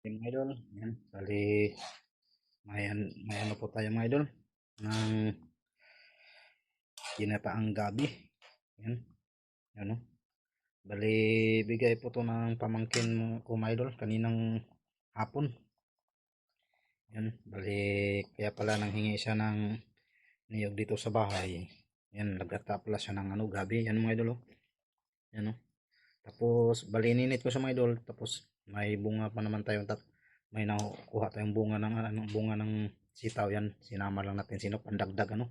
Yung mga idol, yan. Bali, may ano po tayo mga idol, ng ginataang gabi. Yan, ano. Bali, bigay po to ng pamangkin ko mga idol, kaninang hapon. Yan, bali, kaya pala nanghingi siya ng niyog dito sa bahay. Yan, nagata pala siya ng ano, gabi. Yan mga idol, oh. Yan, oh. Tapos, bali, ininit ko sa mga idol. Tapos, may bunga pa naman tayo. May nakuha tayong bunga ng, ano, bunga ng sitaw. Yan, sinama lang natin sino, pandagdag, ano.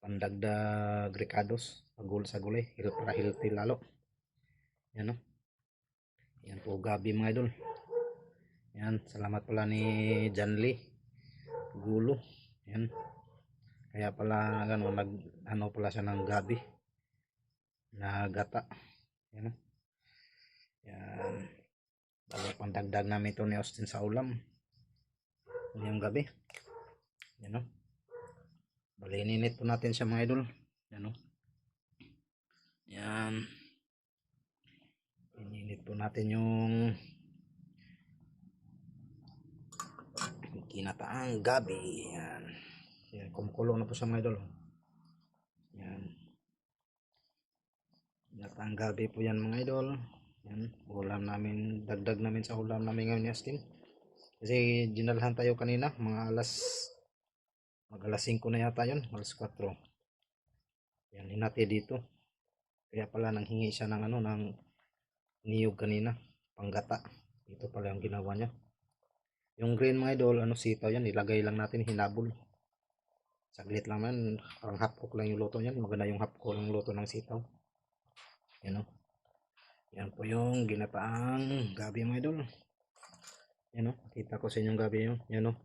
Pandagdag ricados pagul sa gulay para healthy lalo. Yan, oh. Yan po gabi mga idol. Yan, salamat pala ni Janly Gulo. Yan, kaya pala ano, nag ano pala siya ng gabi na gata. Yan, oh. Yan, bali pandagdag namin ito ni Austin sa ulam ngayong gabi. Yan, oh. Bali ininit po natin siya mga idol. Yan, oh. Yan, ininit po natin yung ginataang gabi. Yan, yan, kumukulo na po sa mga idol. Yan, ginataang gabi po yan mga idol. Yan, ulam namin, dagdag namin sa ulam namin ngayon ni Austin. Kasi dinalhan tayo kanina, mga mag alas 5 na yata yun, alas 4. Yan, hinati dito. Kaya pala nanghingi siya ng ano, ng niyog kanina, panggata. Ito pala yung ginawa niya. Yung green mga idol, ano sitaw yan, ilagay lang natin, hinabol. Saglit lang man, parang half cook lang yung luto niyan. Maganda yung half cook yung luto ng sitaw. Yan, o. Yan po yung ginataang gabi mga idol. Yan, o. Kita ko sa inyong gabi yun. Yan, o.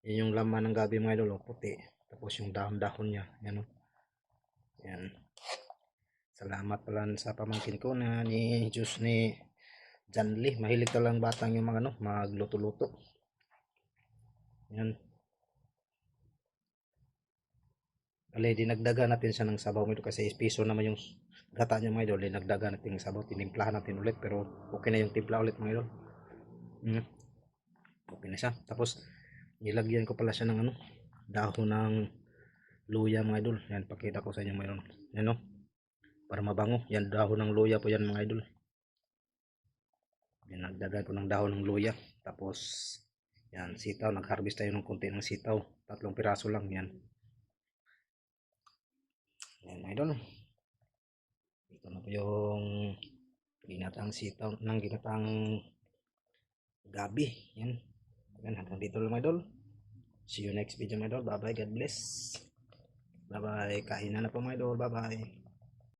Yan yung laman ng gabi mga idol, o. Puti. Tapos yung dahon-dahon niya. Yan, o. Yan. Salamat pala sa pamangkin ko na ni Diyos ni Janly. Mahilig talang batang yung mga ano, magluto-luto. Yan. Bale, dinagdagan natin siya ng sabaw nito kasi piso naman yung gata niya mga idol. Dinagdagan natin ng sabaw. Tinimplahan natin ulit pero okay na yung timpla ulit mga idol. Okay na siya. Tapos nilagyan ko pala siya ng ano, dahon ng luya mga idol. Yan, pakita ko sa inyo mayroon. Yan, oh. Para mabango. Yan, dahon ng luya po yan mga idol. Yan, nagdagan ko ng dahon ng luya. Tapos yan, sitaw. Nag-harvest tayo ng konti ng sitaw. 3 piraso lang yan. Yan mga idol. Ito na po yung ginatang sitaw ng ginatang gabi. Yan. Yan, hanggang dito lang mga idol. See you next video mga idol. Bye bye. God bless. Bye bye. Kain na po mga idol. Bye bye.